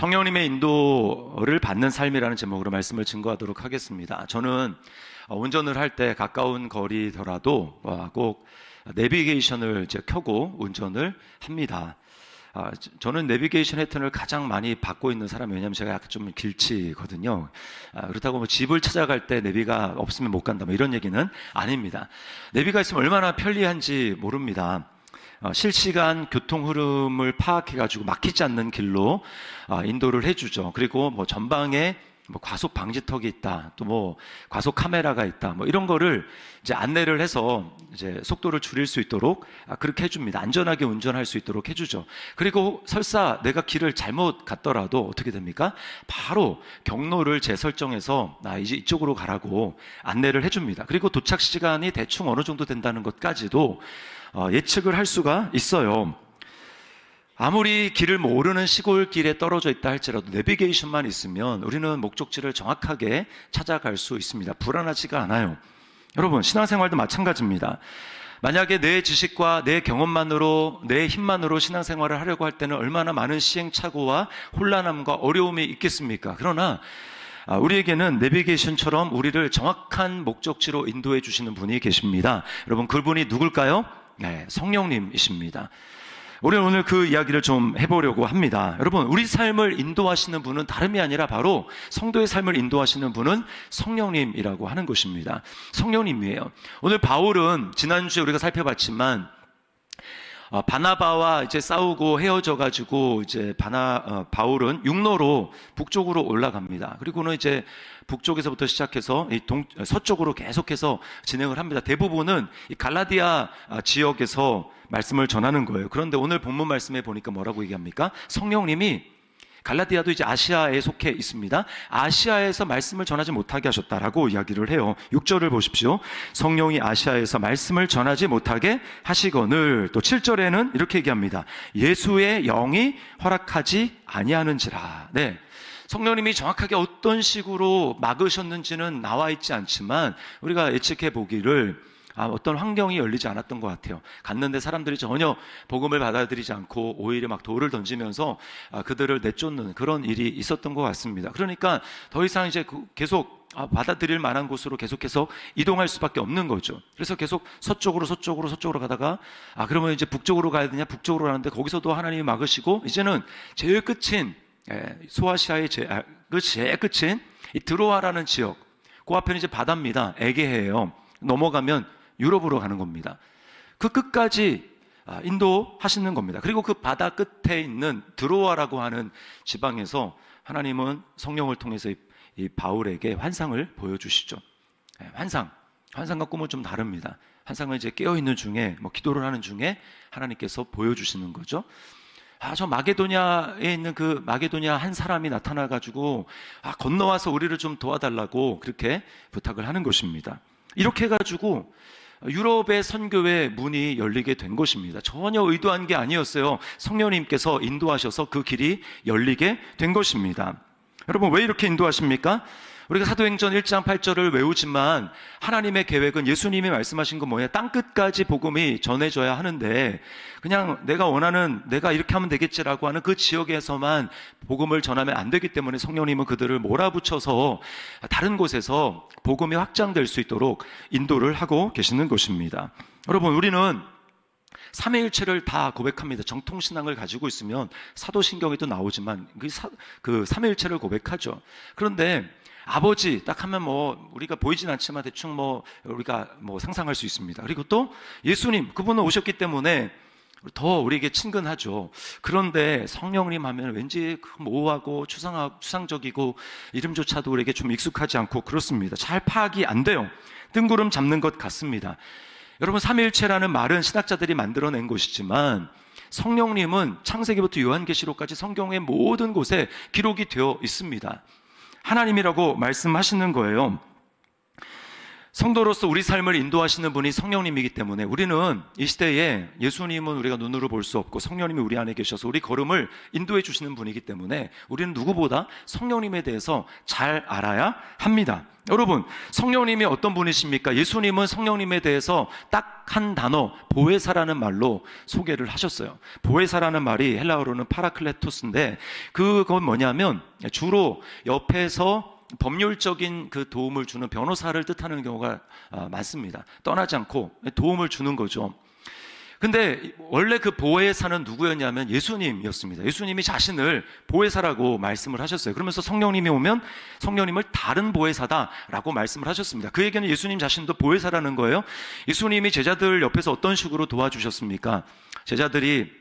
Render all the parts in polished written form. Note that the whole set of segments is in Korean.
성령님의 인도를 받는 삶이라는 제목으로 말씀을 증거하도록 하겠습니다. 저는 운전을 할 때 가까운 거리더라도 꼭 내비게이션을 이제 켜고 운전을 합니다. 저는 내비게이션 패턴을 가장 많이 받고 있는 사람이에요. 왜냐하면 제가 약간 좀 길치거든요. 그렇다고 뭐 집을 찾아갈 때 내비가 없으면 못 간다, 뭐 이런 얘기는 아닙니다. 내비가 있으면 얼마나 편리한지 모릅니다. 실시간 교통 흐름을 파악해가지고 막히지 않는 길로 인도를 해주죠. 그리고 뭐 전방에 뭐 과속 방지턱이 있다, 또 뭐 과속 카메라가 있다, 뭐 이런 거를 이제 안내를 해서 이제 속도를 줄일 수 있도록 그렇게 해줍니다. 안전하게 운전할 수 있도록 해주죠. 그리고 설사 내가 길을 잘못 갔더라도 어떻게 됩니까? 바로 경로를 재설정해서 이제 이쪽으로 가라고 안내를 해줍니다. 그리고 도착 시간이 대충 어느 정도 된다는 것까지도 예측을 할 수가 있어요. 아무리 길을 모르는 시골길에 떨어져 있다 할지라도 내비게이션만 있으면 우리는 목적지를 정확하게 찾아갈 수 있습니다. 불안하지가 않아요. 여러분, 신앙생활도 마찬가지입니다. 만약에 내 지식과 내 경험만으로, 내 힘만으로 신앙생활을 하려고 할 때는 얼마나 많은 시행착오와 혼란함과 어려움이 있겠습니까? 그러나 우리에게는 내비게이션처럼 우리를 정확한 목적지로 인도해 주시는 분이 계십니다. 여러분, 그분이 누굴까요? 네, 성령님이십니다. 우리는 오늘 그 이야기를 좀 해보려고 합니다. 여러분, 우리 삶을 인도하시는 분은 다름이 아니라 바로 성도의 삶을 인도하시는 분은 성령님이라고 하는 것입니다. 성령님이에요. 오늘 바울은 지난주에 우리가 살펴봤지만 바나바와 이제 싸우고 헤어져가지고 이제 바울은 육로로 북쪽으로 올라갑니다. 그리고는 이제 북쪽에서부터 시작해서 서쪽으로 계속해서 진행을 합니다. 대부분은 이 갈라디아 지역에서 말씀을 전하는 거예요. 그런데 오늘 본문 말씀에 보니까 뭐라고 얘기합니까? 성령님이 갈라디아도 이제 아시아에 속해 있습니다. 아시아에서 말씀을 전하지 못하게 하셨다라고 이야기를 해요. 6절을 보십시오. 성령이 아시아에서 말씀을 전하지 못하게 하시거늘, 또 7절에는 이렇게 얘기합니다. 예수의 영이 허락하지 아니하는지라. 네. 성령님이 정확하게 어떤 식으로 막으셨는지는 나와 있지 않지만 우리가 예측해 보기를 어떤 환경이 열리지 않았던 것 같아요. 갔는데 사람들이 전혀 복음을 받아들이지 않고 오히려 막 돌을 던지면서 그들을 내쫓는 그런 일이 있었던 것 같습니다. 그러니까 더 이상 이제 계속 받아들일 만한 곳으로 계속해서 이동할 수밖에 없는 거죠. 그래서 계속 서쪽으로 가다가 그러면 이제 북쪽으로 가야 되냐, 북쪽으로 가는데 거기서도 하나님이 막으시고 이제는 제일 끝인 소아시아의 제일 끝인 이 드로아라는 지역, 그 앞에는 이제 바다입니다. 에게해예요. 넘어가면 유럽으로 가는 겁니다. 그 끝까지 인도하시는 겁니다. 그리고 그 바다 끝에 있는 드로아라고 하는 지방에서 하나님은 성령을 통해서 이 바울에게 환상을 보여주시죠. 환상과 꿈은 좀 다릅니다. 환상은 이제 깨어있는 중에 기도를 하는 중에 하나님께서 보여주시는 거죠. 저 마게도냐에 있는 그 마게도냐 한 사람이 나타나가지고 건너와서 우리를 좀 도와달라고 그렇게 부탁을 하는 것입니다. 이렇게 해가지고 유럽의 선교의 문이 열리게 된 것입니다. 전혀 의도한 게 아니었어요. 성령님께서 인도하셔서 그 길이 열리게 된 것입니다. 여러분, 왜 이렇게 인도하십니까? 우리가 사도행전 1장 8절을 외우지만 하나님의 계획은, 예수님이 말씀하신 건 뭐예요? 땅끝까지 복음이 전해져야 하는데 그냥 내가 이렇게 하면 되겠지라고 하는 그 지역에서만 복음을 전하면 안 되기 때문에 성령님은 그들을 몰아붙여서 다른 곳에서 복음이 확장될 수 있도록 인도를 하고 계시는 것입니다. 여러분, 우리는 삼위일체를 다 고백합니다. 정통신앙을 가지고 있으면 사도신경에도 나오지만 그 삼위일체를 고백하죠. 그런데 아버지 딱 하면 우리가 보이진 않지만 대충 우리가 상상할 수 있습니다. 그리고 또 예수님, 그분은 오셨기 때문에 더 우리에게 친근하죠. 그런데 성령님 하면 왠지 모호하고 추상적이고 이름조차도 우리에게 좀 익숙하지 않고 그렇습니다. 잘 파악이 안 돼요. 뜬구름 잡는 것 같습니다. 여러분, 삼위일체라는 말은 신학자들이 만들어낸 것이지만 성령님은 창세기부터 요한계시록까지 성경의 모든 곳에 기록이 되어 있습니다. 하나님이라고 말씀하시는 거예요. 성도로서 우리 삶을 인도하시는 분이 성령님이기 때문에 우리는 이 시대에 예수님은 우리가 눈으로 볼 수 없고 성령님이 우리 안에 계셔서 우리 걸음을 인도해 주시는 분이기 때문에 우리는 누구보다 성령님에 대해서 잘 알아야 합니다. 여러분, 성령님이 어떤 분이십니까? 예수님은 성령님에 대해서 딱 한 단어, 보혜사라는 말로 소개를 하셨어요. 보혜사라는 말이 헬라어로는 파라클레토스인데, 그건 뭐냐면 주로 옆에서 법률적인 그 도움을 주는 변호사를 뜻하는 경우가 많습니다. 떠나지 않고 도움을 주는 거죠. 근데 원래 그 보혜사는 누구였냐면 예수님이었습니다. 예수님이 자신을 보혜사라고 말씀을 하셨어요. 그러면서 성령님이 오면 성령님을 다른 보혜사다라고 말씀을 하셨습니다. 그 얘기는 예수님 자신도 보혜사라는 거예요. 예수님이 제자들 옆에서 어떤 식으로 도와주셨습니까? 제자들이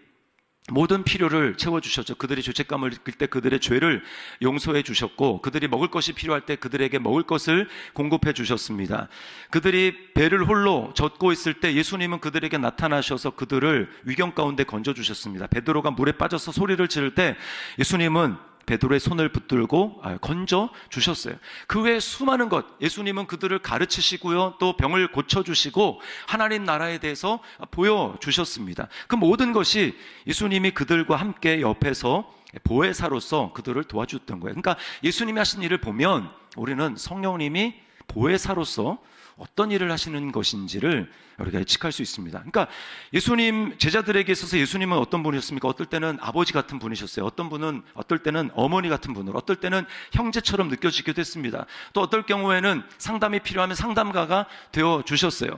모든 필요를 채워주셨죠. 그들이 죄책감을 느낄 때 그들의 죄를 용서해 주셨고, 그들이 먹을 것이 필요할 때 그들에게 먹을 것을 공급해 주셨습니다. 그들이 배를 홀로 젓고 있을 때 예수님은 그들에게 나타나셔서 그들을 위경 가운데 건져주셨습니다. 베드로가 물에 빠져서 소리를 지를 때 예수님은 베드로의 손을 붙들고 건져 주셨어요. 그 외에 수많은 것, 예수님은 그들을 가르치시고요, 또 병을 고쳐주시고 하나님 나라에 대해서 보여주셨습니다. 그 모든 것이 예수님이 그들과 함께 옆에서 보혜사로서 그들을 도와줬던 거예요. 그러니까 예수님이 하신 일을 보면 우리는 성령님이 보혜사로서 어떤 일을 하시는 것인지를 우리가 예측할 수 있습니다. 그러니까 예수님, 제자들에게 있어서 예수님은 어떤 분이셨습니까? 어떨 때는 아버지 같은 분이셨어요. 어떨 때는 어머니 같은 분으로, 어떨 때는 형제처럼 느껴지기도 했습니다. 또 어떨 경우에는 상담이 필요하면 상담가가 되어 주셨어요.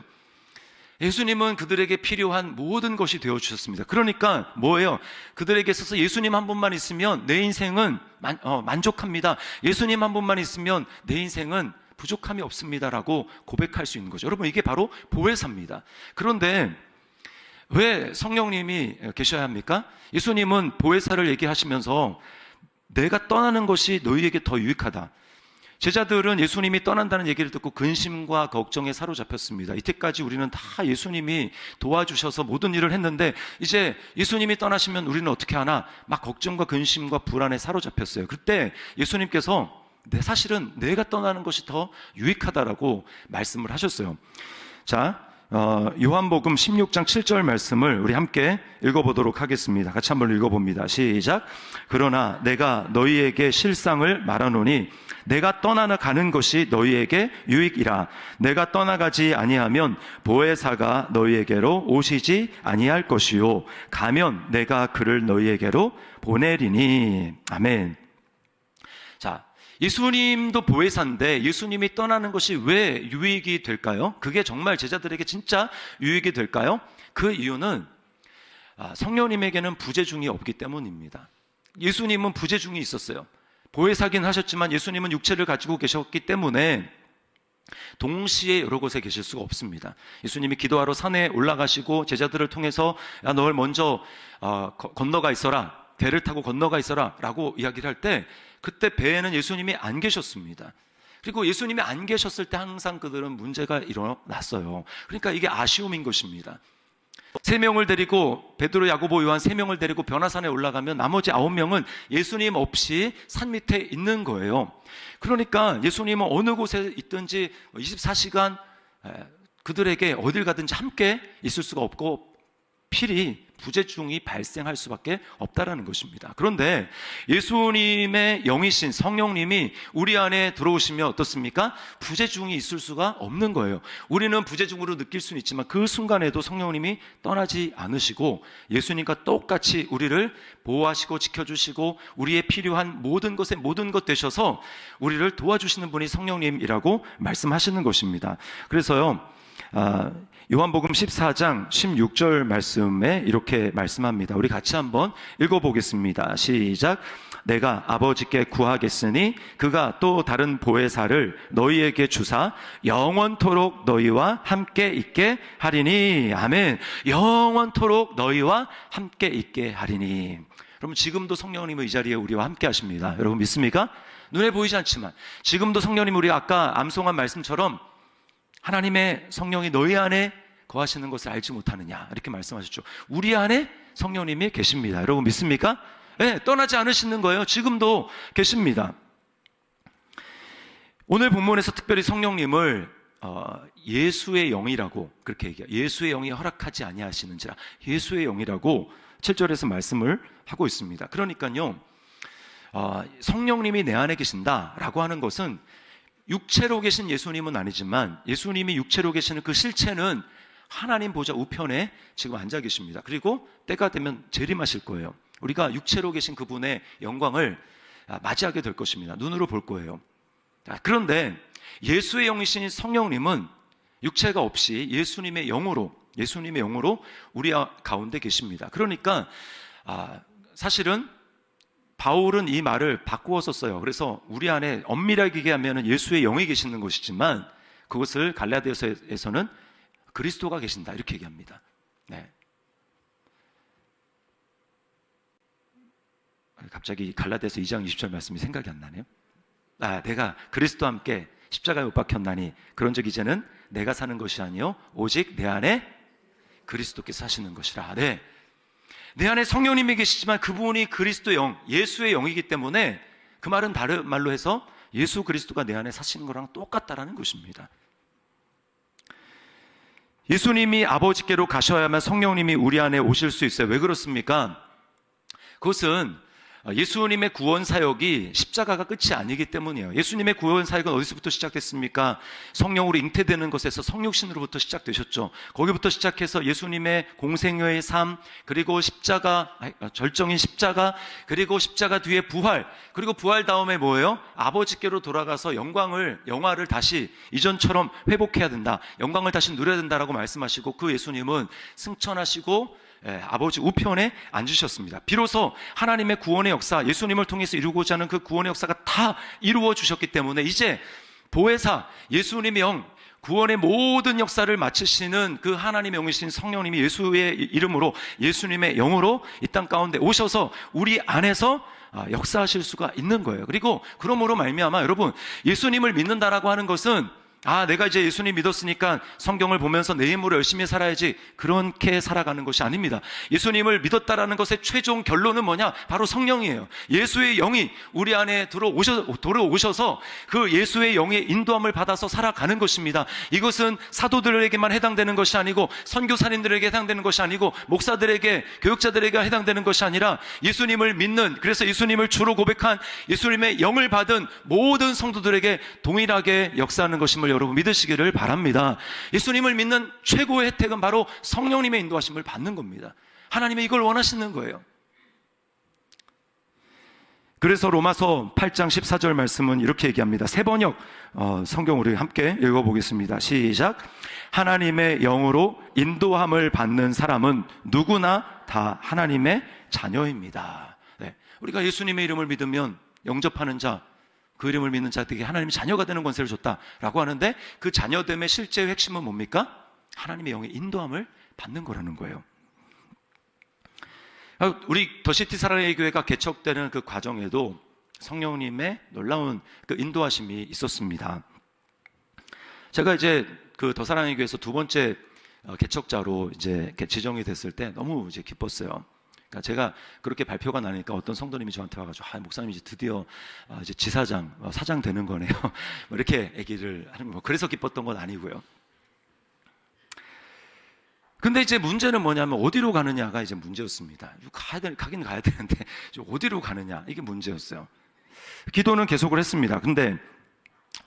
예수님은 그들에게 필요한 모든 것이 되어 주셨습니다. 그러니까 뭐예요? 그들에게 있어서 예수님 한 분만 있으면 내 인생은 만족합니다. 예수님 한 분만 있으면 내 인생은 부족함이 없습니다라고 고백할 수 있는 거죠. 여러분, 이게 바로 보혜사입니다. 그런데 왜 성령님이 계셔야 합니까? 예수님은 보혜사를 얘기하시면서 내가 떠나는 것이 너희에게 더 유익하다. 제자들은 예수님이 떠난다는 얘기를 듣고 근심과 걱정에 사로잡혔습니다. 이때까지 우리는 다 예수님이 도와주셔서 모든 일을 했는데 이제 예수님이 떠나시면 우리는 어떻게 하나? 막 걱정과 근심과 불안에 사로잡혔어요. 그때 예수님께서 사실은 내가 떠나는 것이 더 유익하다라고 말씀을 하셨어요. 자, 요한복음 16장 7절 말씀을 우리 함께 읽어보도록 하겠습니다. 같이 한번 읽어봅니다. 시작. 그러나 내가 너희에게 실상을 말하노니 내가 떠나가는 것이 너희에게 유익이라. 내가 떠나가지 아니하면 보혜사가 너희에게로 오시지 아니할 것이요 가면 내가 그를 너희에게로 보내리니. 아멘. 자, 예수님도 보혜사인데 예수님이 떠나는 것이 왜 유익이 될까요? 그게 정말 제자들에게 진짜 유익이 될까요? 그 이유는 성령님에게는 부재중이 없기 때문입니다. 예수님은 부재중이 있었어요. 보혜사긴 하셨지만 예수님은 육체를 가지고 계셨기 때문에 동시에 여러 곳에 계실 수가 없습니다. 예수님이 기도하러 산에 올라가시고 제자들을 통해서 야, 널 먼저 건너가 있어라, 배를 타고 건너가 있어라 라고 이야기를 할 때 그때 배에는 예수님이 안 계셨습니다. 그리고 예수님이 안 계셨을 때 항상 그들은 문제가 일어났어요. 그러니까 이게 아쉬움인 것입니다. 3명을 데리고, 베드로, 야고보, 요한 3명을 데리고 변화산에 올라가면 나머지 9명은 예수님 없이 산 밑에 있는 거예요. 그러니까 예수님은 어느 곳에 있든지 24시간 그들에게 어딜 가든지 함께 있을 수가 없고 필히 부재중이 발생할 수밖에 없다라는 것입니다. 그런데 예수님의 영이신 성령님이 우리 안에 들어오시면 어떻습니까? 부재중이 있을 수가 없는 거예요. 우리는 부재중으로 느낄 수는 있지만 그 순간에도 성령님이 떠나지 않으시고 예수님과 똑같이 우리를 보호하시고 지켜주시고 우리의 필요한 모든 것에 모든 것 되셔서 우리를 도와주시는 분이 성령님이라고 말씀하시는 것입니다. 그래서요, 요한복음 14장 16절 말씀에 이렇게 말씀합니다. 우리 같이 한번 읽어보겠습니다. 시작. 내가 아버지께 구하겠으니 그가 또 다른 보혜사를 너희에게 주사 영원토록 너희와 함께 있게 하리니. 아멘. 영원토록 너희와 함께 있게 하리니. 여러분, 지금도 성령님은 이 자리에 우리와 함께 하십니다. 여러분 믿습니까? 눈에 보이지 않지만 지금도 성령님, 우리가 아까 암송한 말씀처럼 하나님의 성령이 너희 안에 거하시는 것을 알지 못하느냐 이렇게 말씀하셨죠. 우리 안에 성령님이 계십니다. 여러분 믿습니까? 네, 떠나지 않으시는 거예요. 지금도 계십니다. 오늘 본문에서 특별히 성령님을 예수의 영이라고 그렇게 얘기해요. 예수의 영이 허락하지 아니하시는지라, 예수의 영이라고 7절에서 말씀을 하고 있습니다. 그러니까요, 성령님이 내 안에 계신다라고 하는 것은 육체로 계신 예수님은 아니지만 예수님이 육체로 계시는 그 실체는 하나님 보좌 우편에 지금 앉아 계십니다. 그리고 때가 되면 재림하실 거예요. 우리가 육체로 계신 그분의 영광을 맞이하게 될 것입니다. 눈으로 볼 거예요. 그런데 예수의 영이신 성령님은 육체가 없이 예수님의 영으로 우리 가운데 계십니다. 그러니까 사실은 바울은 이 말을 바꾸어서 써요. 그래서 우리 안에 엄밀하게 얘기하면 예수의 영이 계시는 것이지만 그것을 갈라디아서에서는 그리스도가 계신다 이렇게 얘기합니다. 네. 갑자기 갈라디아서 2장 20절 말씀이 생각이 안 나네요. 내가 그리스도와 함께 십자가에 못 박혔나니 그런즉 이제는 내가 사는 것이 아니요 오직 내 안에 그리스도께서 사시는 것이라. 네. 내 안에 성령님이 계시지만 그분이 그리스도 영, 예수의 영이기 때문에 그 말은 다른 말로 해서 예수 그리스도가 내 안에 사시는 거랑 똑같다라는 것입니다. 예수님이 아버지께로 가셔야만 성령님이 우리 안에 오실 수 있어요. 왜 그렇습니까? 그것은 예수님의 구원 사역이 십자가가 끝이 아니기 때문이에요. 예수님의 구원 사역은 어디서부터 시작됐습니까? 성령으로 잉태되는 것에서 성육신으로부터 시작되셨죠. 거기부터 시작해서 예수님의 공생애의 삶, 그리고 십자가, 절정인 십자가, 그리고 십자가 뒤에 부활, 그리고 부활 다음에 뭐예요? 아버지께로 돌아가서 영화를 다시 이전처럼 회복해야 된다, 영광을 다시 누려야 된다라고 말씀하시고, 그 예수님은 승천하시고 아버지 우편에 앉으셨습니다. 비로소 하나님의 구원의 역사, 예수님을 통해서 이루고자 하는 그 구원의 역사가 다 이루어 주셨기 때문에 이제 보혜사, 예수님의 영, 구원의 모든 역사를 마치시는 그 하나님의 영이신 성령님이 예수의 이름으로, 예수님의 영으로 이 땅 가운데 오셔서 우리 안에서 역사하실 수가 있는 거예요. 그리고 그러므로 말미암아 여러분, 예수님을 믿는다라고 하는 것은 내가 이제 예수님 믿었으니까 성경을 보면서 내 힘으로 열심히 살아야지, 그렇게 살아가는 것이 아닙니다. 예수님을 믿었다라는 것의 최종 결론은 뭐냐? 바로 성령이에요. 예수의 영이 우리 안에 들어오셔서 그 예수의 영의 인도함을 받아서 살아가는 것입니다. 이것은 사도들에게만 해당되는 것이 아니고, 선교사님들에게 해당되는 것이 아니고, 목사들에게, 교육자들에게 해당되는 것이 아니라 예수님을 믿는, 그래서 예수님을 주로 고백한, 예수님의 영을 받은 모든 성도들에게 동일하게 역사하는 것임을 여러분 믿으시기를 바랍니다. 예수님을 믿는 최고의 혜택은 바로 성령님의 인도하심을 받는 겁니다. 하나님이 이걸 원하시는 거예요. 그래서 로마서 8장 14절 말씀은 이렇게 얘기합니다. 새 번역 성경 우리 함께 읽어보겠습니다. 시작. 하나님의 영으로 인도함을 받는 사람은 누구나 다 하나님의 자녀입니다. 네. 우리가 예수님의 이름을 믿으면 영접하는 자, 그 이름을 믿는 자들에게 하나님이 자녀가 되는 권세를 줬다라고 하는데, 그 자녀됨의 실제 핵심은 뭡니까? 하나님의 영의 인도함을 받는 거라는 거예요. 우리 더시티 사랑의 교회가 개척되는 그 과정에도 성령님의 놀라운 그 인도하심이 있었습니다. 제가 이제 그 더 사랑의 교회에서 두 번째 개척자로 이제 지정이 됐을 때 너무 이제 기뻤어요. 그러니까 제가 그렇게 발표가 나니까 어떤 성도님이 저한테 와가지고, 목사님이 이제 드디어 이제 지사장, 사장 되는 거네요. 뭐 이렇게 얘기를 하는 거. 그래서 기뻤던 건 아니고요. 근데 이제 문제는 뭐냐면 어디로 가느냐가 이제 문제였습니다. 가긴 가야 되는데 어디로 가느냐, 이게 문제였어요. 기도는 계속을 했습니다. 근데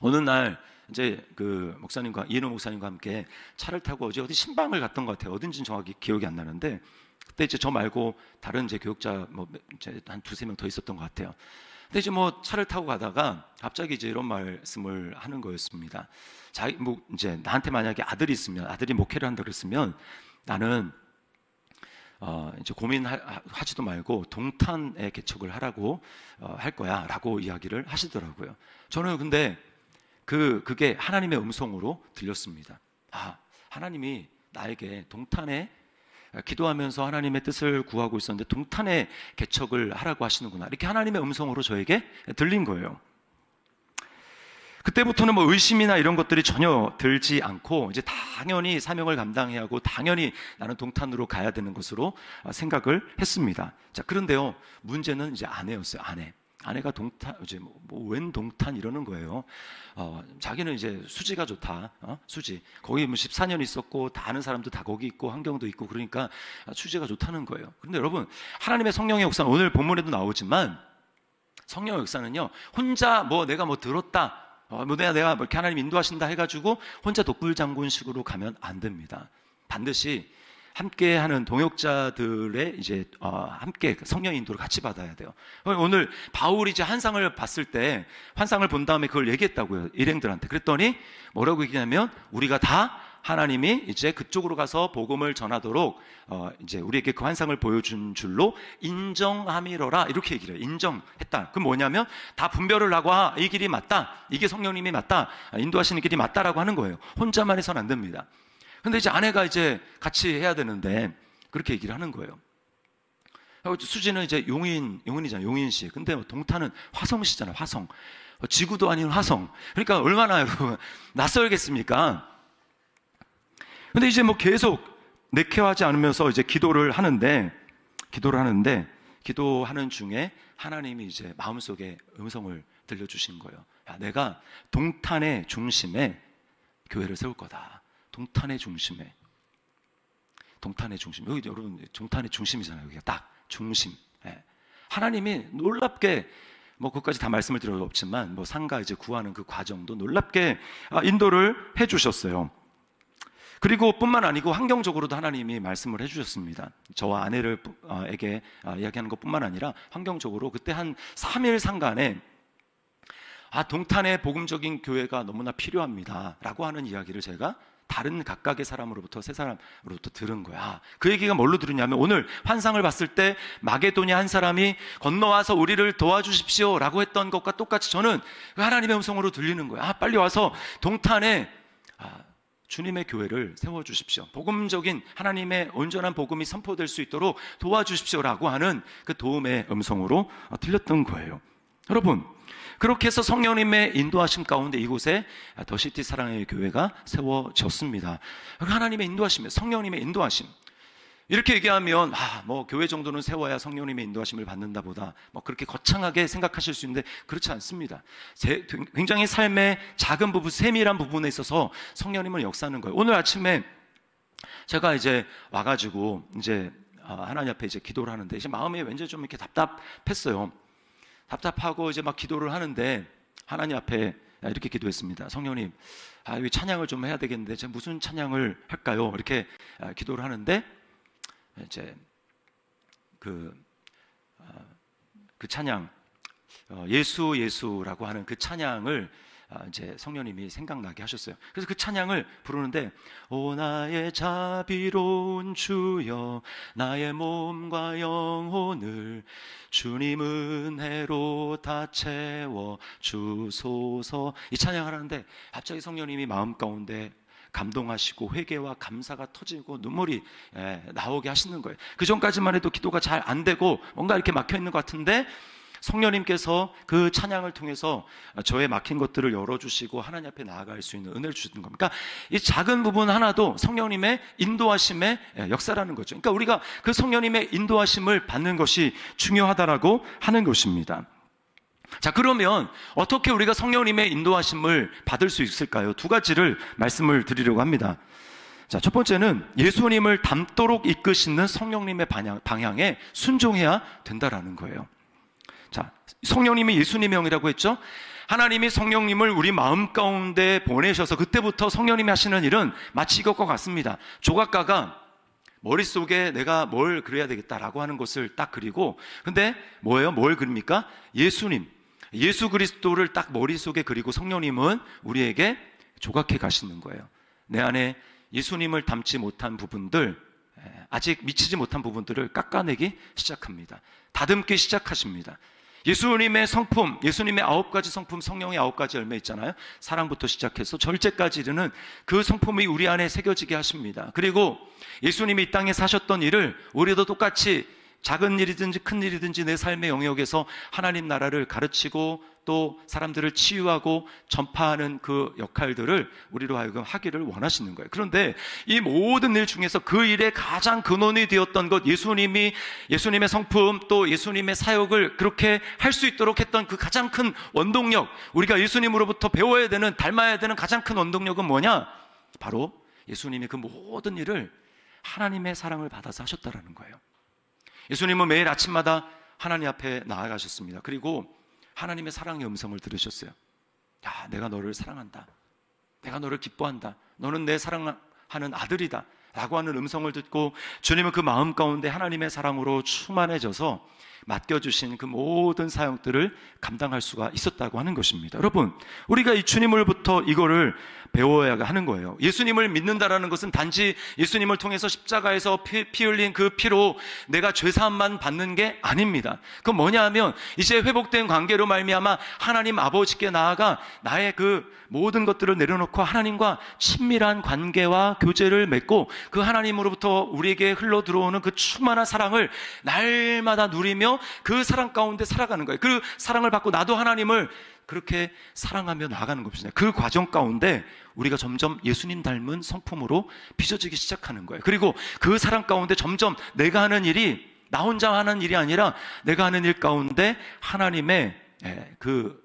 어느 날 이제 그 목사님과, 이인호 목사님과 함께 차를 타고 어디 신방을 갔던 것 같아요. 어딘지는 정확히 기억이 안 나는데, 그때 이제 저 말고 다른 이제 교육자 이제 한 두세 명 더 있었던 것 같아요. 근데 이제 차를 타고 가다가 갑자기 이제 이런 말씀을 하는 거였습니다. 이제 나한테 만약에 아들이 있으면, 아들이 목회를 한다 그랬으면 나는 이제 고민하지도 말고 동탄에 개척을 하라고 할 거야 라고 이야기를 하시더라고요. 저는 근데 그게 하나님의 음성으로 들렸습니다. 하나님이 나에게 동탄에 기도하면서 하나님의 뜻을 구하고 있었는데 동탄에 개척을 하라고 하시는구나, 이렇게 하나님의 음성으로 저에게 들린 거예요. 그때부터는 의심이나 이런 것들이 전혀 들지 않고, 이제 당연히 사명을 감당해야 하고 당연히 나는 동탄으로 가야 되는 것으로 생각을 했습니다. 자, 그런데요, 문제는 이제 아내였어요. 아내가 동탄, 이제 웬 동탄 이러는 거예요. 자기는 이제 수지가 좋다. 수지. 거기 14년 있었고, 다 아는 사람도 다 거기 있고, 환경도 있고, 그러니까 수지가 좋다는 거예요. 그런데 여러분, 하나님의 성령의 역사는 오늘 본문에도 나오지만, 성령의 역사는요, 혼자 내가 들었다. 내가 이렇게 하나님 인도하신다 해가지고, 혼자 독불장군식으로 가면 안 됩니다. 반드시 함께하는 동역자들의 이제 함께 성령 인도를 같이 받아야 돼요. 오늘 바울이 이제 환상을 봤을 때 환상을 본 다음에 그걸 얘기했다고요, 일행들한테. 그랬더니 뭐라고 얘기냐면 우리가 다 하나님이 이제 그쪽으로 가서 복음을 전하도록 이제 우리에게 그 환상을 보여준 줄로 인정함이로라, 이렇게 얘기를 해요. 인정했다. 그럼 뭐냐면 다 분별을 하고 이 길이 맞다, 이게 성령님이 맞다, 인도하시는 길이 맞다라고 하는 거예요. 혼자만 해서는 안 됩니다. 근데 이제 아내가 이제 같이 해야 되는데 그렇게 얘기를 하는 거예요. 수지는 이제 용인이잖아요, 용인시. 근데 동탄은 화성시잖아요, 화성. 지구도 아닌 화성. 그러니까 얼마나 여러분 낯설겠습니까? 근데 이제 계속 내켜하지 않으면서 이제 기도를 하는데 기도하는 중에 하나님이 이제 마음속에 음성을 들려주신 거예요. 야, 내가 동탄의 중심에 교회를 세울 거다. 동탄의 중심에. 여기 여러분, 동탄의 중심이잖아요. 여기가 딱 중심. 하나님이 놀랍게 그것까지 다 말씀을 드릴 수 없지만 상가 이제 구하는 그 과정도 놀랍게 인도를 해주셨어요. 그리고 뿐만 아니고 환경적으로도 하나님이 말씀을 해주셨습니다. 저와 아내에게 이야기하는 것뿐만 아니라 환경적으로 그때 한 3일 상간에 동탄의 복음적인 교회가 너무나 필요합니다 라고 하는 이야기를 제가 다른 각각의 사람으로부터, 세 사람으로부터 들은 거야. 그 얘기가 뭘로 들으냐면 오늘 환상을 봤을 때 마게도냐 한 사람이 건너와서 우리를 도와주십시오 라고 했던 것과 똑같이 저는 하나님의 음성으로 들리는 거야. 빨리 와서 동탄에 주님의 교회를 세워주십시오, 복음적인 하나님의 온전한 복음이 선포될 수 있도록 도와주십시오 라고 하는 그 도움의 음성으로 들렸던 거예요. 여러분, 그렇게 해서 성령님의 인도하심 가운데 이곳에 더시티 사랑의 교회가 세워졌습니다. 하나님의 인도하심, 성령님의 인도하심. 이렇게 얘기하면 교회 정도는 세워야 성령님의 인도하심을 받는다 보다 그렇게 거창하게 생각하실 수 있는데 그렇지 않습니다. 굉장히 삶의 작은 부분, 세밀한 부분에 있어서 성령님을 역사하는 거예요. 오늘 아침에 제가 이제 와가지고 이제 하나님 앞에 이제 기도를 하는데 이제 마음이 왠지 좀 이렇게 답답했어요. 답답하고 이제 막 기도를 하는데 하나님 앞에 이렇게 기도했습니다. 성령님, 이 찬양을 좀 해야 되겠는데 제가 무슨 찬양을 할까요? 이렇게 기도를 하는데 이제 그 찬양, 예수라고 하는 그 찬양을 이제 성령님이 생각나게 하셨어요. 그래서 그 찬양을 부르는데 오 나의 자비로운 주여 나의 몸과 영혼을 주님 은혜로 다 채워 주소서, 이 찬양을 하는데 갑자기 성령님이 마음 가운데 감동하시고 회개와 감사가 터지고 눈물이 나오게 하시는 거예요. 그 전까지만 해도 기도가 잘 안 되고 뭔가 이렇게 막혀 있는 것 같은데 성령님께서 그 찬양을 통해서 저의 막힌 것들을 열어주시고 하나님 앞에 나아갈 수 있는 은혜를 주시는 겁니다. 그러니까 이 작은 부분 하나도 성령님의 인도하심의 역사라는 거죠. 그러니까 우리가 그 성령님의 인도하심을 받는 것이 중요하다라고 하는 것입니다. 자, 그러면 어떻게 우리가 성령님의 인도하심을 받을 수 있을까요? 두 가지를 말씀을 드리려고 합니다. 자, 첫 번째는 예수님을 닮도록 이끄시는 성령님의 방향에 순종해야 된다라는 거예요. 자, 성령님이 예수님의 영이라고 했죠? 하나님이 성령님을 우리 마음 가운데 보내셔서 그때부터 성령님이 하시는 일은 마치 이것과 같습니다. 조각가가 머릿속에 내가 뭘 그려야 되겠다라고 하는 것을 딱 그리고, 근데 뭐예요? 뭘 그립니까? 예수님, 예수 그리스도를 딱 머릿속에 그리고 성령님은 우리에게 조각해 가시는 거예요. 내 안에 예수님을 닮지 못한 부분들, 아직 미치지 못한 부분들을 깎아내기 시작합니다. 다듬기 시작하십니다. 예수님의 성품, 예수님의 9가지 성품, 성령의 9가지 열매 있잖아요. 사랑부터 시작해서 절제까지 이르는 그 성품이 우리 안에 새겨지게 하십니다. 그리고 예수님이 이 땅에 사셨던 일을 우리도 똑같이 작은 일이든지 큰 일이든지 내 삶의 영역에서 하나님 나라를 가르치고 또 사람들을 치유하고 전파하는 그 역할들을 우리로 하여금 하기를 원하시는 거예요. 그런데 이 모든 일 중에서 그 일의 가장 근원이 되었던 것, 예수님의 성품 또 예수님의 사역을 그렇게 할 수 있도록 했던 그 가장 큰 원동력, 우리가 예수님으로부터 배워야 되는, 닮아야 되는 가장 큰 원동력은 뭐냐? 바로 예수님이 그 모든 일을 하나님의 사랑을 받아서 하셨다라는 거예요. 예수님은 매일 아침마다 하나님 앞에 나아가셨습니다. 그리고 하나님의 사랑의 음성을 들으셨어요. 야, 내가 너를 사랑한다. 내가 너를 기뻐한다. 너는 내 사랑하는 아들이다. 라고 하는 음성을 듣고 주님은 그 마음 가운데 하나님의 사랑으로 충만해져서 맡겨주신 그 모든 사역들을 감당할 수가 있었다고 하는 것입니다. 여러분, 우리가 이 주님으로부터 이거를 배워야 하는 거예요. 예수님을 믿는다라는 것은 단지 예수님을 통해서 십자가에서 피 흘린 그 피로 내가 죄사함만 받는 게 아닙니다. 그건 뭐냐 하면 이제 회복된 관계로 말미암아 하나님 아버지께 나아가 나의 그 모든 것들을 내려놓고 하나님과 친밀한 관계와 교제를 맺고 그 하나님으로부터 우리에게 흘러 들어오는 그 충만한 사랑을 날마다 누리며 그 사랑 가운데 살아가는 거예요. 그 사랑을 받고 나도 하나님을 그렇게 사랑하며 나아가는 것입니다. 그 과정 가운데 우리가 점점 예수님 닮은 성품으로 빚어지기 시작하는 거예요. 그리고 그 사랑 가운데 점점 내가 하는 일이 나 혼자 하는 일이 아니라 내가 하는 일 가운데 하나님의 그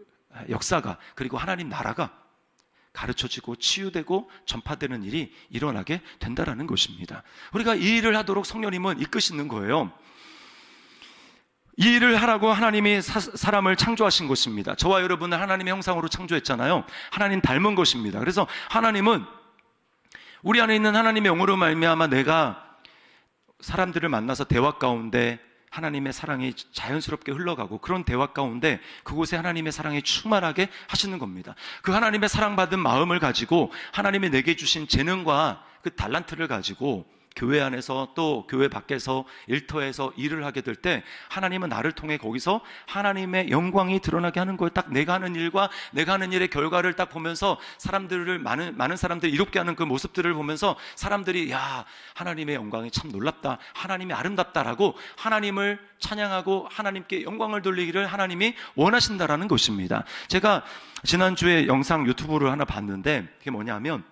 역사가, 그리고 하나님 나라가 가르쳐지고 치유되고 전파되는 일이 일어나게 된다라는 것입니다. 우리가 이 일을 하도록 성령님은 이끄시는 거예요. 이 일을 하라고 하나님이 사람을 창조하신 것입니다. 저와 여러분은 하나님의 형상으로 창조했잖아요. 하나님 닮은 것입니다. 그래서 하나님은 우리 안에 있는 하나님의 영으로 말미암아 내가 사람들을 만나서 대화 가운데 하나님의 사랑이 자연스럽게 흘러가고 그런 대화 가운데 그곳에 하나님의 사랑이 충만하게 하시는 겁니다. 그 하나님의 사랑받은 마음을 가지고 하나님이 내게 주신 재능과 그 달란트를 가지고 교회 안에서 또 교회 밖에서 일터에서 일을 하게 될 때 하나님은 나를 통해 거기서 하나님의 영광이 드러나게 하는 거예요. 딱 내가 하는 일과 내가 하는 일의 결과를 딱 보면서 사람들을 많은 사람들이 이롭게 하는 그 모습들을 보면서 사람들이 야, 하나님의 영광이 참 놀랍다, 하나님이 아름답다라고 하나님을 찬양하고 하나님께 영광을 돌리기를 하나님이 원하신다라는 것입니다. 제가 지난주에 영상 유튜브를 하나 봤는데 그게 뭐냐면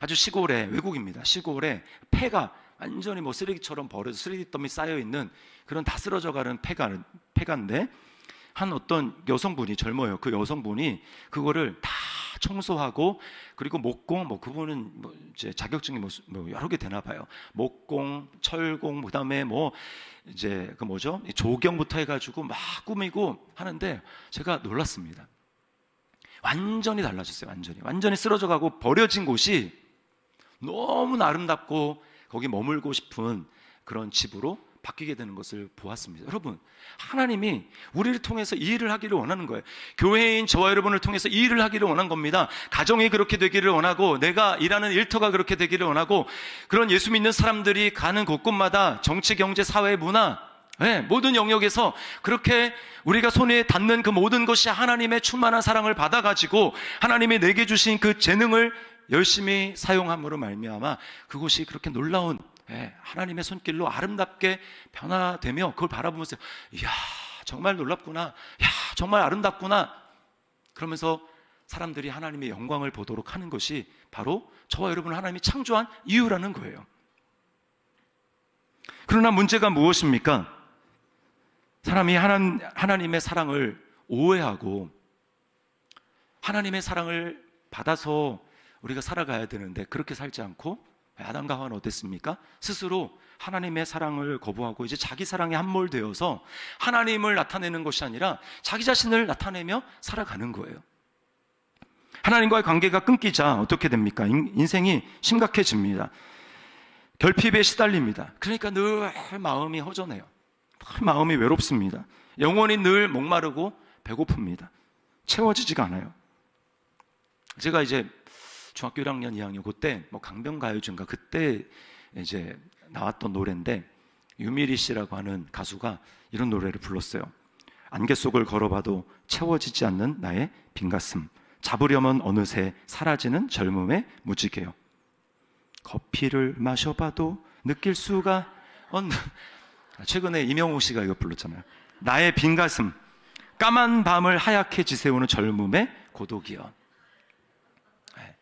아주 시골에, 외국입니다. 시골에 폐가 완전히 뭐 쓰레기처럼 버려서 쓰레기 더미 쌓여있는 그런 다 쓰러져가는 폐가인데 한 어떤 여성분이 젊어요. 그 여성분이 그거를 다 청소하고 그리고 목공, 뭐 그분은 뭐 이제 자격증이 뭐 여러 개 되나 봐요. 목공, 철공, 그다음에 뭐 이제 그 뭐죠? 조경부터 해가지고 막 꾸미고 하는데 제가 놀랐습니다. 완전히 달라졌어요. 완전히 쓰러져가고 버려진 곳이 너무나 아름답고 거기 머물고 싶은 그런 집으로 바뀌게 되는 것을 보았습니다. 여러분, 하나님이 우리를 통해서 이 일을 하기를 원하는 거예요. 교회인 저와 여러분을 통해서 이 일을 하기를 원한 겁니다. 가정이 그렇게 되기를 원하고 내가 일하는 일터가 그렇게 되기를 원하고 그런 예수 믿는 사람들이 가는 곳곳마다 정치, 경제, 사회, 문화 모든 영역에서 그렇게 우리가 손에 닿는 그 모든 것이 하나님의 충만한 사랑을 받아가지고 하나님이 내게 주신 그 재능을 열심히 사용함으로 말미암아 그곳이 그렇게 놀라운 하나님의 손길로 아름답게 변화되며 그걸 바라보면서 이야, 정말 놀랍구나, 야, 정말 아름답구나 그러면서 사람들이 하나님의 영광을 보도록 하는 것이 바로 저와 여러분을 하나님이 창조한 이유라는 거예요. 그러나 문제가 무엇입니까? 사람이 하나님의 사랑을 오해하고 하나님의 사랑을 받아서 우리가 살아가야 되는데 그렇게 살지 않고 아담과 하와는 어땠습니까? 스스로 하나님의 사랑을 거부하고 이제 자기 사랑에 함몰되어서 하나님을 나타내는 것이 아니라 자기 자신을 나타내며 살아가는 거예요. 하나님과의 관계가 끊기자 어떻게 됩니까? 인생이 심각해집니다. 결핍에 시달립니다. 그러니까 늘 마음이 허전해요. 늘 마음이 외롭습니다. 영혼이 늘 목마르고 배고픕니다. 채워지지가 않아요. 제가 이제 중학교 1학년, 2학년 그때 뭐 강변가요제인가 그때 이제 나왔던 노래인데 유미리 씨라고 하는 가수가 이런 노래를 불렀어요. 안개 속을 걸어봐도 채워지지 않는 나의 빈가슴, 잡으려면 어느새 사라지는 젊음의 무지개요. 커피를 마셔봐도 느낄 수가 없는 최근에 이명호 씨가 이거 불렀잖아요. 나의 빈 가슴, 까만 밤을 하얗게 지새우는 젊음의 고독이여. 네.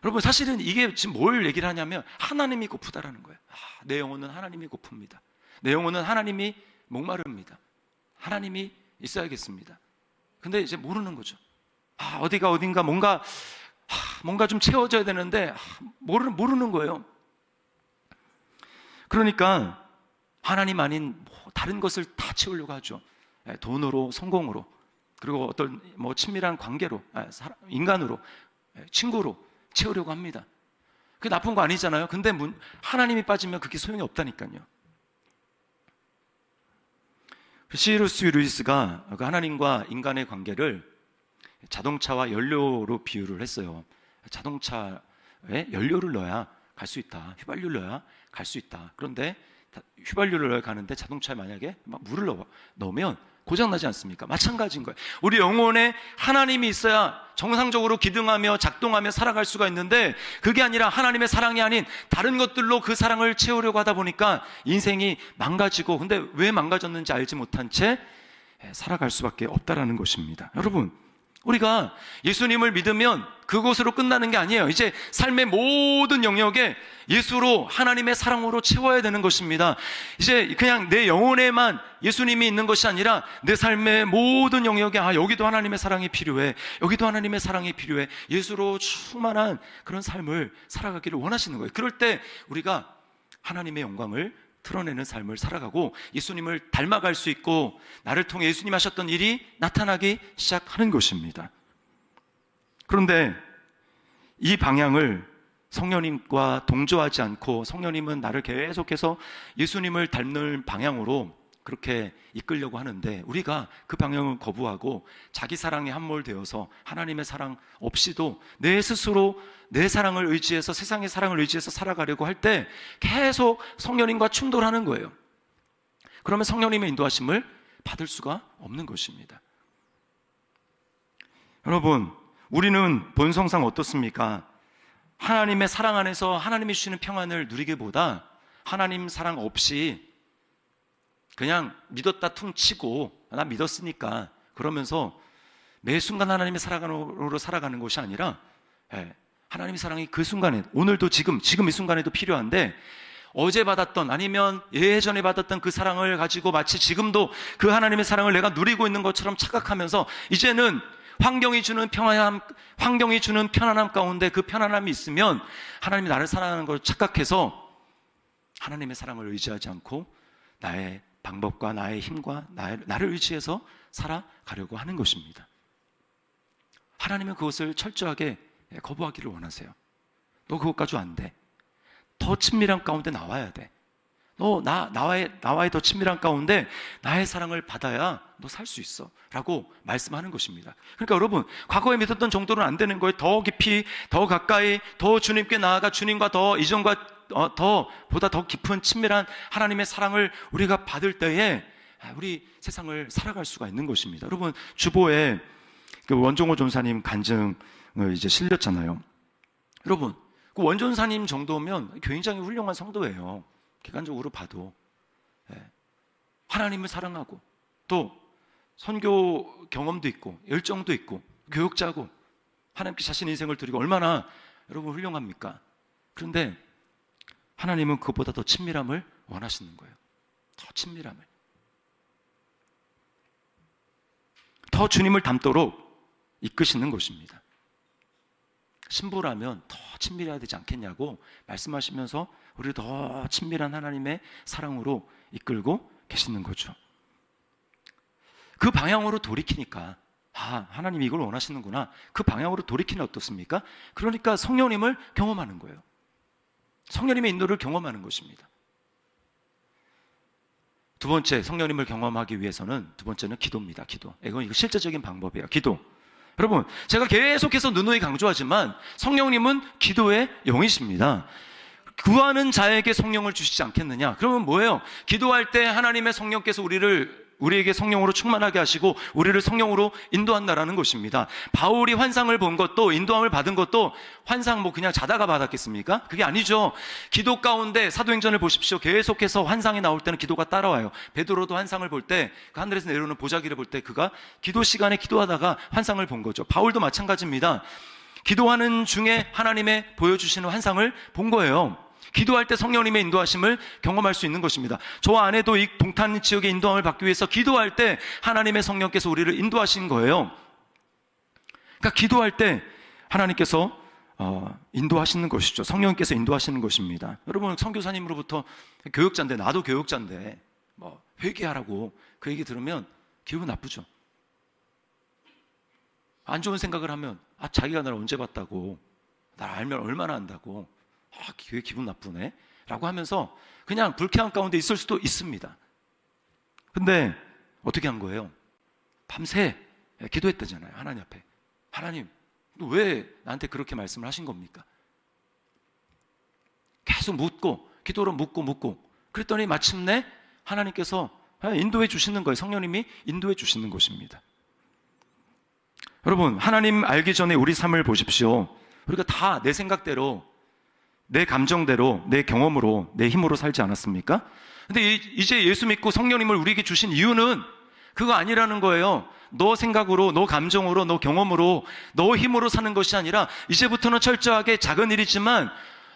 여러분, 사실은 이게 지금 뭘 얘기를 하냐면 하나님이 고프다라는 거예요. 내 영혼은 하나님이 고픕니다. 내 영혼은 하나님이 목마릅니다. 하나님이 있어야겠습니다. 근데 이제 모르는 거죠. 어디가 어딘가 뭔가 좀 채워져야 되는데 모르는 거예요. 그러니까 하나님 아닌 다른 것을 다 채우려고 하죠. 돈으로, 성공으로, 그리고 어떤 친밀한 관계로, 인간으로, 친구로 채우려고 합니다. 그게 나쁜 거 아니잖아요. 근데 하나님이 빠지면 그게 소용이 없다니까요. C.S. 루이스가 그 하나님과 인간의 관계를 자동차와 연료로 비유를 했어요. 자동차에 연료를 넣어야 갈 수 있다. 휘발유를 넣어야 갈 수 있다. 그런데 휘발유를 넣어야 가는데 자동차에 만약에 막 물을 넣으면 고장나지 않습니까? 마찬가지인 거예요. 우리 영혼에 하나님이 있어야 정상적으로 기능하며 작동하며 살아갈 수가 있는데, 그게 아니라 하나님의 사랑이 아닌 다른 것들로 그 사랑을 채우려고 하다 보니까 인생이 망가지고, 근데 왜 망가졌는지 알지 못한 채 살아갈 수밖에 없다라는 것입니다. 여러분, 우리가 예수님을 믿으면 그것으로 끝나는 게 아니에요. 이제 삶의 모든 영역에 예수로, 하나님의 사랑으로 채워야 되는 것입니다. 이제 그냥 내 영혼에만 예수님이 있는 것이 아니라 내 삶의 모든 영역에 여기도 하나님의 사랑이 필요해, 여기도 하나님의 사랑이 필요해, 예수로 충만한 그런 삶을 살아가기를 원하시는 거예요. 그럴 때 우리가 하나님의 영광을 드러내는 삶을 살아가고 예수님을 닮아갈 수 있고, 나를 통해 예수님 하셨던 일이 나타나기 시작하는 것입니다. 그런데 이 방향을 성령님과 동조하지 않고, 성령님은 나를 계속해서 예수님을 닮는 방향으로 그렇게 이끌려고 하는데, 우리가 그 방향을 거부하고 자기 사랑에 함몰되어서 하나님의 사랑 없이도 내 스스로 내 사랑을 의지해서, 세상의 사랑을 의지해서 살아가려고 할 때 계속 성령님과 충돌하는 거예요. 그러면 성령님의 인도하심을 받을 수가 없는 것입니다. 여러분, 우리는 본성상 어떻습니까? 하나님의 사랑 안에서 하나님이 주시는 평안을 누리기보다 하나님 사랑 없이 그냥 믿었다 퉁 치고 나 믿었으니까 그러면서 매 순간 하나님의 사랑으로 살아가는 것이 아니라, 하나님의 사랑이 그 순간에, 오늘도 지금 이 순간에도 필요한데, 어제 받았던, 아니면 예전에 받았던 그 사랑을 가지고 마치 지금도 그 하나님의 사랑을 내가 누리고 있는 것처럼 착각하면서, 이제는 환경이 주는 편안함 가운데 그 편안함이 있으면 하나님이 나를 사랑하는 걸 착각해서 하나님의 사랑을 의지하지 않고 나의 방법과 나의 힘과 나를 의지해서 살아가려고 하는 것입니다. 하나님은 그것을 철저하게 거부하기를 원하세요. 너 그것 가지고 안 돼. 더 친밀한 가운데 나와야 돼. 너 나와의 더 친밀한 가운데 나의 사랑을 받아야 너 살 수 있어 라고 말씀하는 것입니다. 그러니까 여러분, 과거에 믿었던 정도는 안 되는 거예요. 더 깊이, 더 가까이, 더 주님께 나아가 주님과 더 이전과 보다 더 깊은 친밀한 하나님의 사랑을 우리가 받을 때에 우리 세상을 살아갈 수가 있는 것입니다. 여러분, 주보에 그 원종호 전사님 간증을 이제 실렸잖아요. 여러분, 그 원전사님 정도면 굉장히 훌륭한 성도예요. 객관적으로 봐도. 하나님을 사랑하고 또 선교 경험도 있고 열정도 있고 교육자고 하나님께 자신의 인생을 드리고 얼마나 여러분 훌륭합니까? 그런데 하나님은 그것보다 더 친밀함을 원하시는 거예요. 더 친밀함을. 더 주님을 닮도록 이끄시는 것입니다. 신부라면 더 친밀해야 되지 않겠냐고 말씀하시면서 우리를 더 친밀한 하나님의 사랑으로 이끌고 계시는 거죠. 그 방향으로 돌이키니까 하나님이 이걸 원하시는구나. 그 방향으로 돌이키는 어떻습니까? 그러니까 성령님을 경험하는 거예요. 성령님의 인도를 경험하는 것입니다. 두 번째, 성령님을 경험하기 위해서는 두 번째는 기도입니다. 기도. 이거 실제적인 방법이에요. 기도. 여러분, 제가 계속해서 누누이 강조하지만 성령님은 기도의 영이십니다. 구하는 자에게 성령을 주시지 않겠느냐? 그러면 뭐예요? 기도할 때 하나님의 성령께서 우리를 우리에게 성령으로 충만하게 하시고 우리를 성령으로 인도한다라는 것입니다. 바울이 환상을 본 것도, 인도함을 받은 것도 환상 뭐 그냥 자다가 받았겠습니까? 그게 아니죠. 기도 가운데 사도행전을 보십시오. 계속해서 환상이 나올 때는 기도가 따라와요. 베드로도 환상을 볼 때, 그 하늘에서 내려오는 보자기를 볼 때 그가 기도 시간에 기도하다가 환상을 본 거죠. 바울도 마찬가지입니다. 기도하는 중에 하나님의 보여주시는 환상을 본 거예요. 기도할 때 성령님의 인도하심을 경험할 수 있는 것입니다. 저와 아내도 이 동탄 지역의 인도함을 받기 위해서 기도할 때 하나님의 성령께서 우리를 인도하신 거예요. 그러니까 기도할 때 하나님께서 인도하시는 것이죠. 성령님께서 인도하시는 것입니다. 여러분, 선교사님으로부터 교육자인데, 나도 교육자인데 뭐 회개하라고 그 얘기 들으면 기분 나쁘죠. 안 좋은 생각을 하면 자기가 나를 언제 봤다고, 날 알면 얼마나 안다고, 왜 기분 나쁘네? 라고 하면서 그냥 불쾌한 가운데 있을 수도 있습니다. 근데 어떻게 한 거예요? 밤새 기도했다잖아요. 하나님 앞에. 하나님, 왜 나한테 그렇게 말씀을 하신 겁니까? 계속 묻고, 기도로 묻고 그랬더니 마침내 하나님께서 인도해 주시는 거예요. 성령님이 인도해 주시는 것입니다. 여러분, 하나님 알기 전에 우리 삶을 보십시오. 우리가 다 내 생각대로, 내 감정대로, 내 경험으로, 내 힘으로 살지 않았습니까? 근데 이제 예수 믿고 성령님을 우리에게 주신 이유는 그거 아니라는 거예요. 너 생각으로, 너 감정으로, 너 경험으로, 너 힘으로 사는 것이 아니라 이제부터는 철저하게 작은 일이지만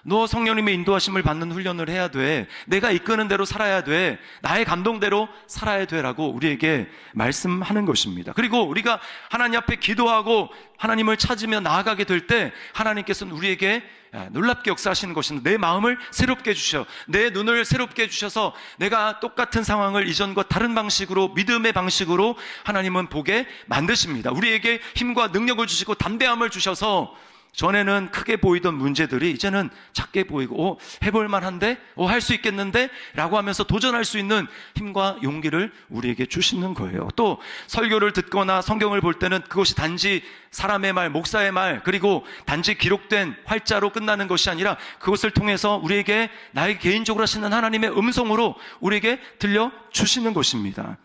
너 성령님의 인도하심을 받는 훈련을 해야 돼. 내가 이끄는 대로 살아야 돼. 나의 감동대로 살아야 돼라고 우리에게 말씀하는 것입니다. 그리고 우리가 하나님 앞에 기도하고 하나님을 찾으며 나아가게 될 때 하나님께서는 우리에게 놀랍게 역사하시는 것입니다. 내 마음을 새롭게 해주셔, 내 눈을 새롭게 해주셔서 내가 똑같은 상황을 이전과 다른 방식으로, 믿음의 방식으로 하나님은 보게 만드십니다. 우리에게 힘과 능력을 주시고 담대함을 주셔서 전에는 크게 보이던 문제들이 이제는 작게 보이고 해볼 만한데? 할 수 있겠는데? 라고 하면서 도전할 수 있는 힘과 용기를 우리에게 주시는 거예요. 또 설교를 듣거나 성경을 볼 때는 그것이 단지 사람의 말, 목사의 말, 그리고 단지 기록된 활자로 끝나는 것이 아니라 그것을 통해서 우리에게 나에게 개인적으로 하시는 하나님의 음성으로 우리에게 들려주시는 것입니다.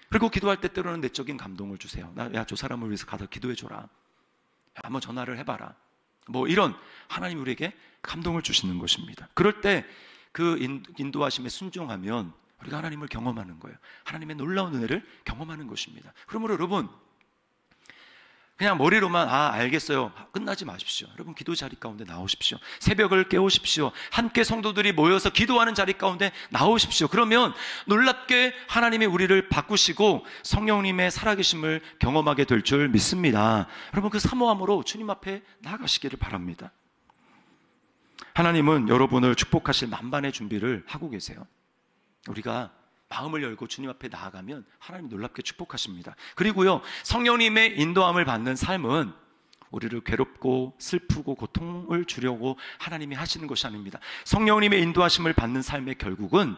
그리고 기도할 때 때로는 내적인 감동을 주세요. 야, 저 사람을 위해서 가서 기도해줘라. 한번 전화를 해봐라. 뭐 이런 하나님 우리에게 감동을 주시는 것입니다. 그럴 때 그 인도하심에 순종하면 우리가 하나님을 경험하는 거예요. 하나님의 놀라운 은혜를 경험하는 것입니다. 그러므로 여러분, 그냥 머리로만 알겠어요, 끝나지 마십시오. 여러분, 기도 자리 가운데 나오십시오. 새벽을 깨우십시오. 함께 성도들이 모여서 기도하는 자리 가운데 나오십시오. 그러면 놀랍게 하나님이 우리를 바꾸시고 성령님의 살아계심을 경험하게 될 줄 믿습니다. 여러분, 그 사모함으로 주님 앞에 나아가시기를 바랍니다. 하나님은 여러분을 축복하실 만반의 준비를 하고 계세요. 우리가 마음을 열고 주님 앞에 나아가면 하나님 놀랍게 축복하십니다. 그리고요, 성령님의 인도함을 받는 삶은 우리를 괴롭고 슬프고 고통을 주려고 하나님이 하시는 것이 아닙니다. 성령님의 인도하심을 받는 삶의 결국은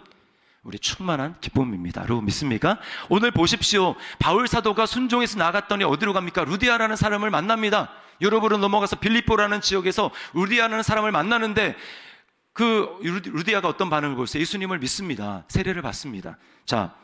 우리 충만한 기쁨입니다. 여러분 믿습니까? 오늘 보십시오. 바울 사도가 순종해서 나갔더니 어디로 갑니까? 루디아라는 사람을 만납니다. 유럽으로 넘어가서 빌립보라는 지역에서 루디아라는 사람을 만나는데 그 루디아가 어떤 반응을 보였어요? 예수님을 믿습니다. 세례를 받습니다. 자,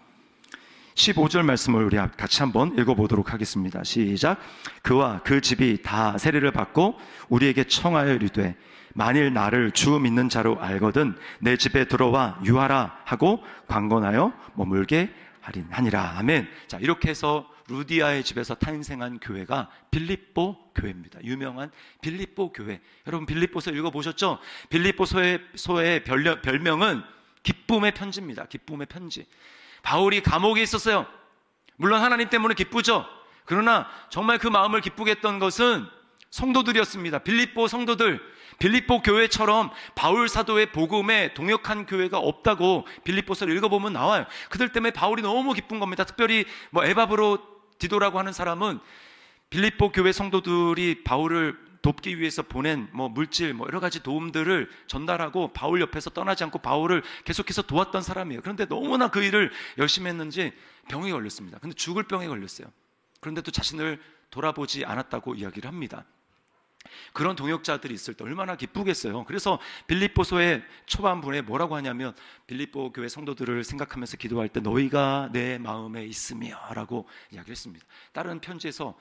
15절 말씀을 우리 같이 한번 읽어보도록 하겠습니다. 시작. 그와 그 집이 다 세례를 받고 우리에게 청하여 이르되 만일 나를 주 믿는 자로 알거든 내 집에 들어와 유하라 하고 강권하여 머물게 하리니라. 아멘. 자, 이렇게 해서 루디아의 집에서 탄생한 교회가 빌립보 교회입니다. 유명한 빌립보 교회. 여러분, 빌립보서 읽어보셨죠? 빌립보서의 별명은 기쁨의 편지입니다. 기쁨의 편지. 바울이 감옥에 있었어요. 물론 하나님 때문에 기쁘죠. 그러나 정말 그 마음을 기쁘게 했던 것은 성도들이었습니다. 빌립보 성도들, 빌립보 교회처럼 바울 사도의 복음에 동역한 교회가 없다고 빌립보서를 읽어보면 나와요. 그들 때문에 바울이 너무 기쁜 겁니다. 특별히 에바브로 디도라고 하는 사람은 빌립보 교회 성도들이 바울을 돕기 위해서 보낸 물질 여러 가지 도움들을 전달하고 바울 옆에서 떠나지 않고 바울을 계속해서 도왔던 사람이에요. 그런데 너무나 그 일을 열심히 했는지 병에 걸렸습니다. 근데 죽을 병에 걸렸어요. 그런데도 자신을 돌아보지 않았다고 이야기를 합니다. 그런 동역자들이 있을 때 얼마나 기쁘겠어요. 그래서 빌립보서의 초반부에 뭐라고 하냐면, 빌립보 교회 성도들을 생각하면서 기도할 때 너희가 내 마음에 있으며 라고 이야기를 했습니다. 다른 편지에서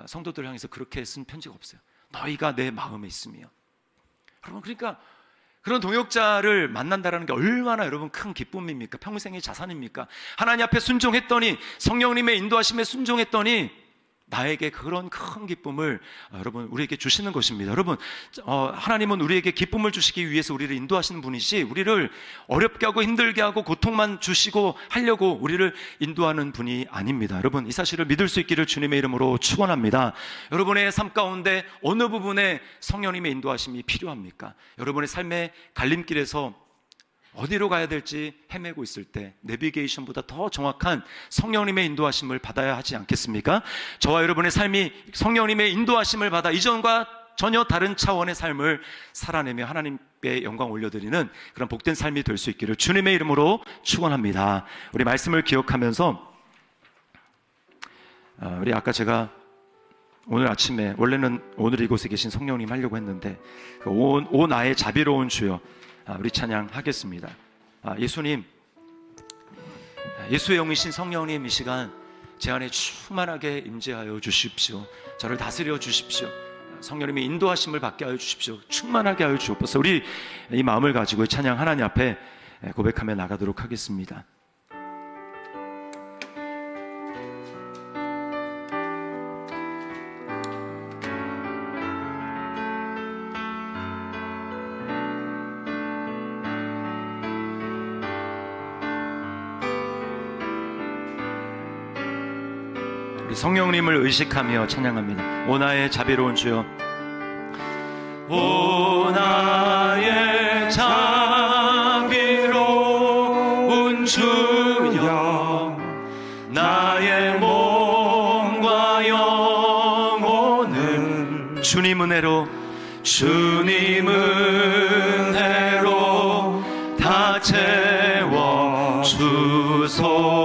성도들을 향해서 그렇게 쓴 편지가 없어요. 너희가 내 마음에 있으며. 여러분, 그러니까 그런 동역자를 만난다는 게 얼마나 여러분 큰 기쁨입니까? 평생의 자산입니까? 하나님 앞에 순종했더니, 성령님의 인도하심에 순종했더니 나에게 그런 큰 기쁨을 여러분 우리에게 주시는 것입니다. 여러분, 하나님은 우리에게 기쁨을 주시기 위해서 우리를 인도하시는 분이지, 우리를 어렵게 하고 힘들게 하고 고통만 주시고 하려고 우리를 인도하는 분이 아닙니다. 여러분, 이 사실을 믿을 수 있기를 주님의 이름으로 축원합니다. 여러분의 삶 가운데 어느 부분에 성령님의 인도하심이 필요합니까? 여러분의 삶의 갈림길에서 어디로 가야 될지 헤매고 있을 때 내비게이션보다 더 정확한 성령님의 인도하심을 받아야 하지 않겠습니까? 저와 여러분의 삶이 성령님의 인도하심을 받아 이전과 전혀 다른 차원의 삶을 살아내며 하나님께 영광 올려드리는 그런 복된 삶이 될 수 있기를 주님의 이름으로 축원합니다. 우리 말씀을 기억하면서, 우리 아까 제가 오늘 아침에 원래는 오늘 이곳에 계신 성령님 하려고 했는데, 오 나의 자비로운 주여, 우리 찬양하겠습니다. 예수님, 예수의 영이신 성령님, 이 시간 제 안에 충만하게 임재하여 주십시오. 저를 다스려 주십시오. 성령님의 인도하심을 받게 하여 주십시오. 충만하게 하여 주옵소서. 우리 이 마음을 가지고 찬양 하나님 앞에 고백하며 나가도록 하겠습니다. 성령님을 의식하며 찬양합니다. 오 나의 자비로운 주여, 오 나의 자비로운 주여, 나의 몸과 영혼을 주님 은혜로 다 채워 주소서.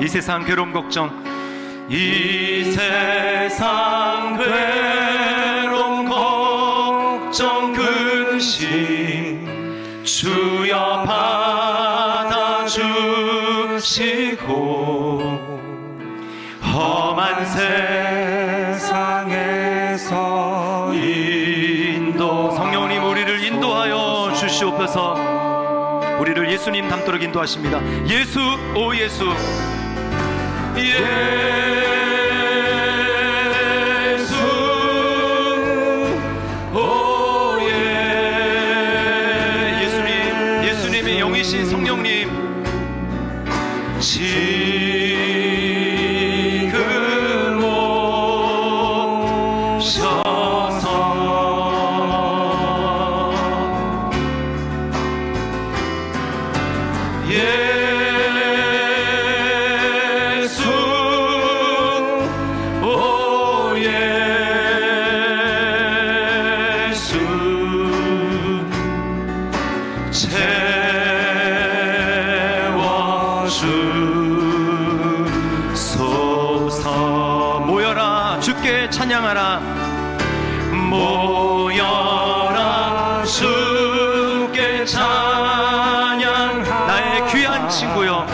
이 세상 괴로움 걱정, 이 세상 괴로움 걱정 근심 주여 받아주시고, 험한 세상에서 성령님 우리를 인도하여 주시옵소서. 우리를 예수님 닮도록 인도하십니다. 예수, 오 예수, 예수, 오 예수님, 예수님의 영이신 성령님, 지금 오셔서 찬양하라. 모여라 주께 찬양. 나의 귀한 친구여,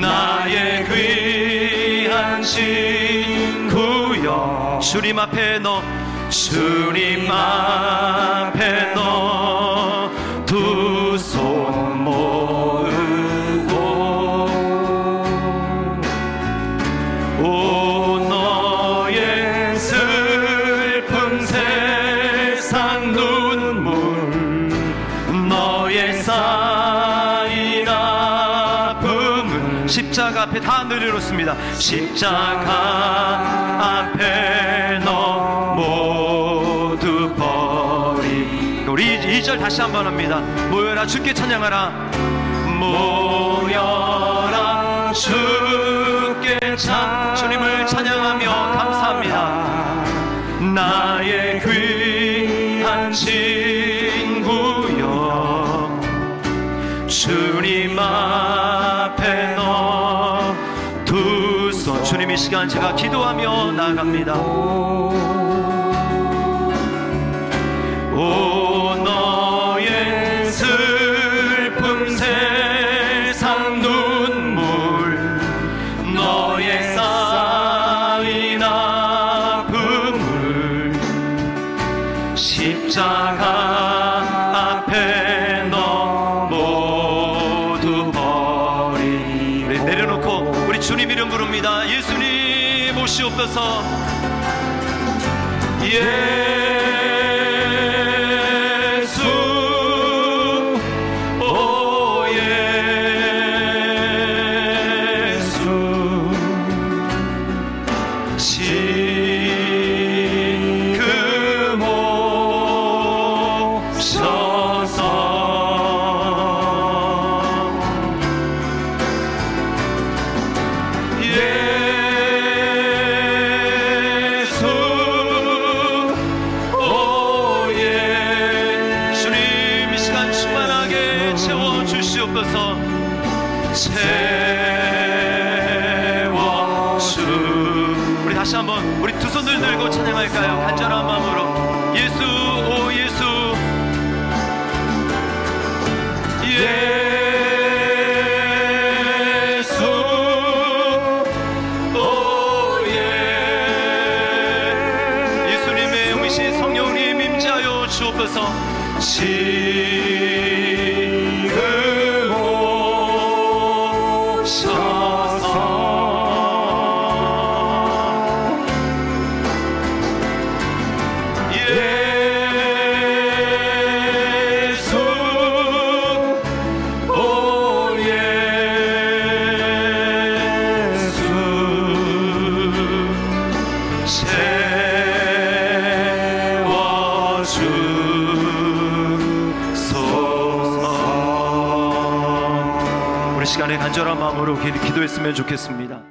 나의 귀한 친구여, 주님 앞에 너, 주님 앞에 너 두 손 모으고, 오 너의 슬픈 세상 눈물, 너의 쌓인 아픔은 십자가 앞에 다 내려놓습니다. 십자가 앞에 너 모두 버리. 우리 2절 다시 한번 합니다. 모여라 주께 찬양하라. 모여라 주께 주님을 찬양하며 감사합니다. 나의 귀한 친구여, 주님 앞에 너 두 손. 주님 이 시간 제가 기도하며 나아갑니다. 오 너의 슬픔 세상 눈물 너의 쌓인 아픔을 십자가 앞에 너 모두 버리고 내려놓고 우리 주님 이름 부릅니다. 예수님 오시옵소서. 예수 오 예수 지금 오셔서 주시옵소서. 채워주 우리 다시 한번 우리 두 손을 들고 찬양할까요? 간절한 마음으로 예수 오 예수 예수 오 예수님의 영이신 성령님 임재하여 주옵소서. 우리 시간에 간절한 마음으로 기도했으면 좋겠습니다.